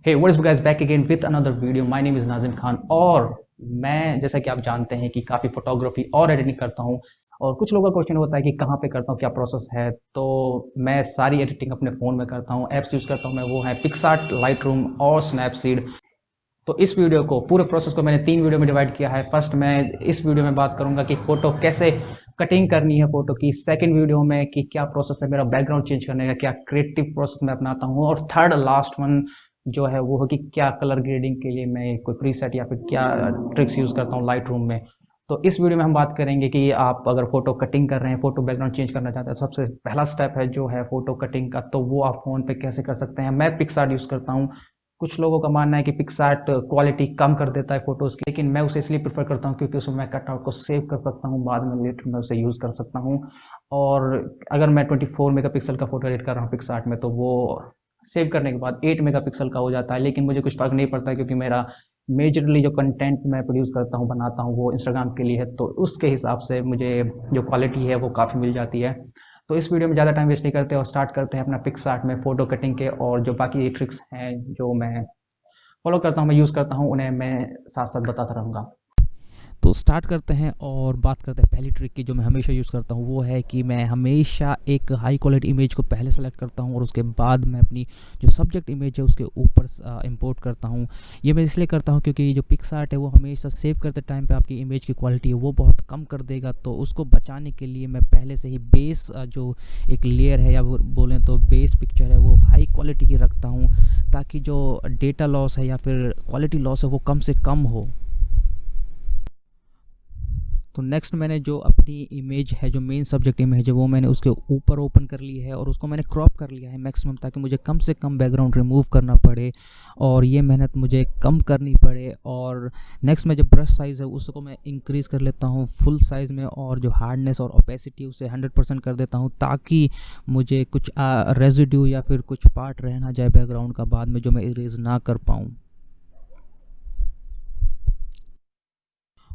Hey what is guys back again with another video. My name is Nazim Khan और मैं जैसा कि आप जानते हैं कि काफ़ी फोटोग्राफी और एडिटिंग करता हूं। और कुछ लोगों का क्वेश्चन होता है कि कहाँ पे करता हूँ, क्या प्रोसेस है। तो मैं सारी एडिटिंग अपने फ़ोन में करता हूँ। ऐप्स यूज़ करता हूँ मैं, वो है पिक्सार्ट, लाइटरूम और स्नैपसीड। तो इस वीडियो को, पूरे प्रोसेस को मैंने 3 वीडियो में डिवाइड किया है। फर्स्ट मैं इस वीडियो में बात करूंगा कि फ़ोटो कैसे कटिंग करनी है फ़ोटो की। सेकंड वीडियो में कि क्या प्रोसेस है मेरा बैकग्राउंड चेंज करने का, क्या क्रिएटिव प्रोसेस मैं अपनाता हूँ। और थर्ड लास्ट वन जो है वो है कि क्या कलर ग्रेडिंग के लिए मैं कोई प्रीसेट या फिर क्या ट्रिक्स यूज़ करता हूँ लाइट रूम में। तो इस वीडियो में हम बात करेंगे कि आप अगर फ़ोटो कटिंग कर रहे हैं, फ़ोटो बैकग्राउंड चेंज करना चाहते हैं, सबसे पहला स्टेप है जो है फ़ोटो कटिंग का। तो वो आप फ़ोन पे कैसे कर सकते हैं। मैं पिक्सार्ट यूज़ करता हूँ। कुछ लोगों का मानना है कि पिक्सार्ट क्वालिटी कम कर देता है फोटोज़ की, लेकिन मैं उसे इसलिए प्रेफर करता हूँ क्योंकि उसमें मैं कटआउट को सेव कर सकता हूँ, बाद में लेटर में उसे यूज़ कर सकता हूँ। और अगर मैं 24 मेगापिक्सल का फोटो एडिट कर रहा हूँ पिक्सार्ट में, तो वो सेव करने के बाद 8 मेगापिक्सल का हो जाता है। लेकिन मुझे कुछ फ़र्क नहीं पड़ता है क्योंकि मेरा मेजरली जो कंटेंट मैं प्रोड्यूस करता हूँ, बनाता हूँ, वो इंस्टाग्राम के लिए है। तो उसके हिसाब से मुझे जो क्वालिटी है वो काफ़ी मिल जाती है। तो इस वीडियो में ज़्यादा टाइम वेस्ट नहीं करते और स्टार्ट करते हैं अपना पिक्सार्ट में फ़ोटो कटिंग के। और जो बाकी ट्रिक्स हैं जो मैं फॉलो करता हूँ, मैं यूज़ करता हूँ, उन्हें मैं साथ साथ बताता रहूँगा। तो स्टार्ट करते हैं और बात करते हैं पहली ट्रिक की जो मैं हमेशा यूज़ करता हूँ। वो है कि मैं हमेशा एक हाई क्वालिटी इमेज को पहले सेलेक्ट करता हूँ और उसके बाद मैं अपनी जो सब्जेक्ट इमेज है उसके ऊपर इंपोर्ट करता हूँ। ये मैं इसलिए करता हूँ क्योंकि जो पिक्सार्ट है वो हमेशा सेव करते टाइम पे आपकी इमेज की क्वालिटी है वो बहुत कम कर देगा। तो उसको बचाने के लिए मैं पहले से ही बेस जो एक लेयर है या बोलें तो बेस पिक्चर है वो हाई क्वालिटी की रखता हूँ, ताकि जो डेटा लॉस है या फिर क्वालिटी लॉस है वो कम से कम हो। तो नेक्स्ट मैंने जो अपनी इमेज है, जो मेन सब्जेक्ट इमेज है, वो मैंने उसके ऊपर ओपन कर ली है और उसको मैंने क्रॉप कर लिया है मैक्सिमम, ताकि मुझे कम से कम बैकग्राउंड रिमूव करना पड़े और ये मेहनत मुझे कम करनी पड़े। और नेक्स्ट में जो ब्रश साइज़ है उसको मैं इंक्रीज़ कर लेता हूँ फुल साइज़ में, और जो हार्डनेस और ओपेसिटी उसे 100% कर देता हूँ, ताकि मुझे कुछ रेजिड्यू या फिर कुछ पार्ट रह ना जाए बैकग्राउंड का बाद में जो मैं इरेज ना कर पाऊँ।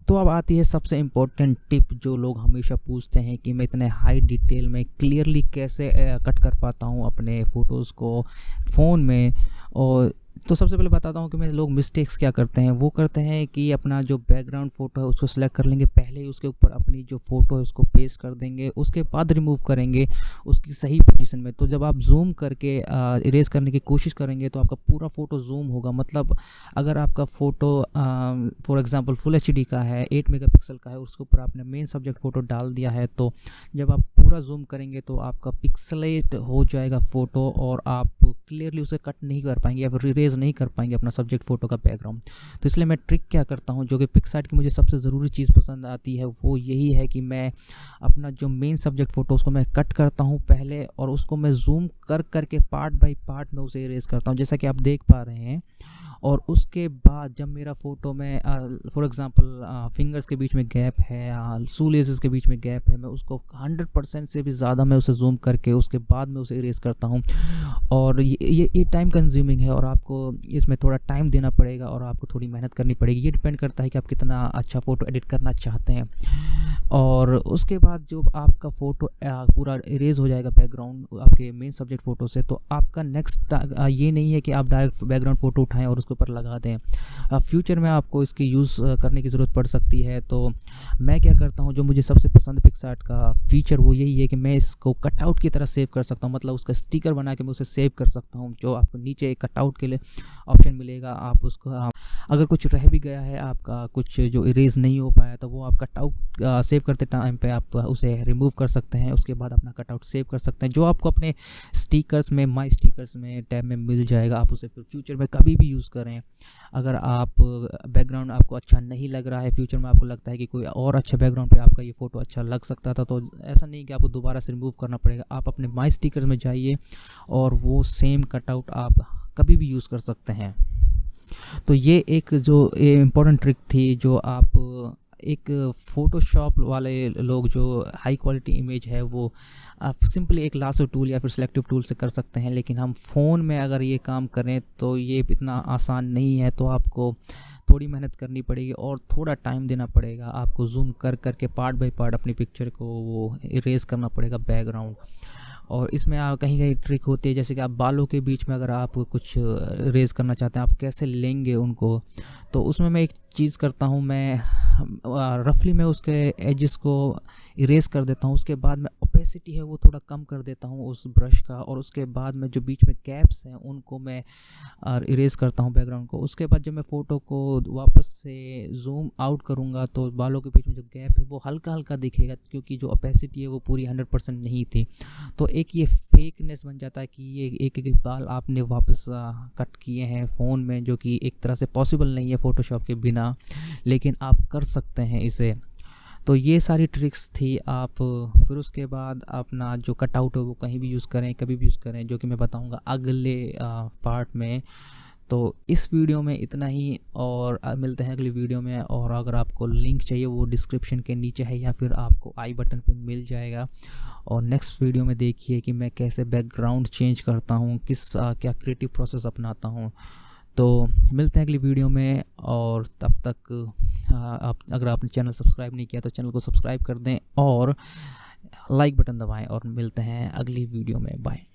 तो अब आती है सबसे इम्पोर्टेंट टिप जो लोग हमेशा पूछते हैं कि मैं इतने हाई डिटेल में क्लियरली कैसे कट कर पाता हूँ अपने फ़ोटोज़ को फ़ोन में। और तो सबसे पहले बताता हूँ कि मैं लोग मिस्टेक्स क्या करते हैं। वो करते हैं कि अपना जो बैकग्राउंड फ़ोटो है उसको सेलेक्ट कर लेंगे, पहले ही उसके ऊपर अपनी जो फ़ोटो है उसको पेस्ट कर देंगे, उसके बाद रिमूव करेंगे उसकी सही पोजीशन में। तो जब आप जूम करके इरेज करने की कोशिश करेंगे तो आपका पूरा फ़ोटो जूम होगा। मतलब अगर आपका photo for example full HD का है, 8 मेगापिक्सल का है, उसके ऊपर आपने मेन सब्जेक्ट फ़ोटो डाल दिया है, तो जब आप पूरा जूम करेंगे तो आपका पिक्सलेट हो जाएगा फ़ोटो और आप क्लियरली उसे कट नहीं कर पाएंगे या फिर इरेज नहीं कर पाएंगे अपना सब्जेक्ट फ़ोटो का बैकग्राउंड। तो इसलिए मैं ट्रिक क्या करता हूँ, जो कि पिक्सार्ट की मुझे सबसे ज़रूरी चीज़ पसंद आती है, वो यही है कि मैं अपना जो मेन सब्जेक्ट फ़ोटो उसको मैं कट करता हूँ पहले, और उसको मैं जूम कर करके पार्ट बाय पार्ट में उसे इरेज करता हूँ, जैसा कि आप देख पा रहे हैं। और उसके बाद जब मेरा फ़ोटो में फॉर एग्ज़ाम्पल फिंगर्स के बीच में गैप है, शू लेसेस के बीच में गैप है, मैं उसको 100% से भी ज़्यादा मैं उसे जूम करके उसके बाद मैं उसे इरेज करता हूँ। और ये टाइम कंज्यूमिंग है और आपको इसमें थोड़ा टाइम देना पड़ेगा और आपको थोड़ी मेहनत करनी पड़ेगी। ये डिपेंड करता है कि आप कितना अच्छा फ़ोटो एडिट करना चाहते हैं। और उसके बाद जो आपका फ़ोटो पूरा इरेज हो जाएगा बैकग्राउंड आपके मेन सब्जेक्ट फ़ोटो से, तो आपका नेक्स्ट ये नहीं है कि आप डायरेक्ट बैकग्राउंड फ़ोटो उठाएं और उसके ऊपर लगा दें। फ्यूचर में आपको इसकी यूज़ करने की ज़रूरत पड़ सकती है। तो मैं क्या करता हूँ, जो मुझे सबसे पसंद पिक्सार्ट का फ़ीचर वो यही है कि मैं इसको कटआउट की तरह सेव कर सकता हूँ। मतलब उसका स्टिकर बना के मैं उसे सेव कर सकता हूँ। जो आपको नीचे एक कटआउट के लिए ऑप्शन मिलेगा, आप उसको अगर कुछ रह भी गया है आपका, कुछ जो इरेज नहीं हो पाया, तो वो आप कटआउट सेव करते टाइम पे आप उसे रिमूव कर सकते हैं। उसके बाद अपना कटआउट सेव कर सकते हैं, जो आपको अपने स्टिकर्स में, माई स्टिकर्स में टैब में मिल जाएगा। आप उसे फिर फ्यूचर में कभी भी यूज़ करें। अगर आप बैकग्राउंड आपको अच्छा नहीं लग रहा है, फ्यूचर में आपको लगता है कि कोई और अच्छा बैकग्राउंड पे आपका ये फ़ोटो अच्छा लग सकता था, तो ऐसा नहीं कि आपको दोबारा से रिमूव करना पड़ेगा। आप अपने माई स्टिकर्स में जाइए और वो सेम कटआउट आप कभी भी यूज़ कर सकते हैं। तो ये एक जो इम्पोर्टेंट ट्रिक थी, जो आप एक फ़ोटोशॉप वाले लोग जो हाई क्वालिटी इमेज है वो आप सिंपली एक लासो टूल या फिर सिलेक्टिव टूल से कर सकते हैं, लेकिन हम फ़ोन में अगर ये काम करें तो ये इतना आसान नहीं है। तो आपको थोड़ी मेहनत करनी पड़ेगी और थोड़ा टाइम देना पड़ेगा। आपको जूम कर करके पार्ट बाय पार्ट अपनी पिक्चर को वो इरेज करना पड़ेगा बैकग्राउंड। और इसमें कहीं कहीं ट्रिक होती है, जैसे कि आप बालों के बीच में अगर आप कुछ इरेज करना चाहते हैं, आप कैसे लेंगे उनको। तो उसमें मैं एक चीज़ करता हूँ, मैं रफली मैं उसके एजेस को इरेज कर देता हूँ। उसके बाद मैं ओपेसिटी है वो थोड़ा कम कर देता हूँ उस ब्रश का, और उसके बाद में जो बीच में गैप्स हैं उनको मैं इरेज करता हूँ बैकग्राउंड को। उसके बाद जब मैं फ़ोटो को वापस से जूम आउट करूँगा तो बालों के बीच में जो गैप है वो हल्का हल्का दिखेगा, क्योंकि जो ओपेसिटी है वो पूरी 100% नहीं थी। तो एक ये फेकनेस बन जाता है कि ये एक एक बाल आपने वापस कट किए हैं फ़ोन में, जो कि एक तरह से पॉसिबल नहीं है फ़ोटोशॉप के बिना, लेकिन आप कर सकते हैं इसे। तो ये सारी ट्रिक्स थी। आप फिर उसके बाद अपना जो कटआउट है वो कहीं भी यूज़ करें, कभी भी यूज़ करें, जो कि मैं बताऊंगा अगले पार्ट में। तो इस वीडियो में इतना ही, और मिलते हैं अगली वीडियो में। और अगर आपको लिंक चाहिए वो डिस्क्रिप्शन के नीचे है, या फिर आपको आई बटन पे मिल जाएगा। और नेक्स्ट वीडियो में देखिए कि मैं कैसे बैकग्राउंड चेंज करता हूँ, क्या क्रिएटिव प्रोसेस अपनाता हूँ। तो मिलते हैं अगली वीडियो में, और तब तक आप अगर आपने चैनल सब्सक्राइब नहीं किया तो चैनल को सब्सक्राइब कर दें और लाइक बटन दबाएं, और मिलते हैं अगली वीडियो में। बाय।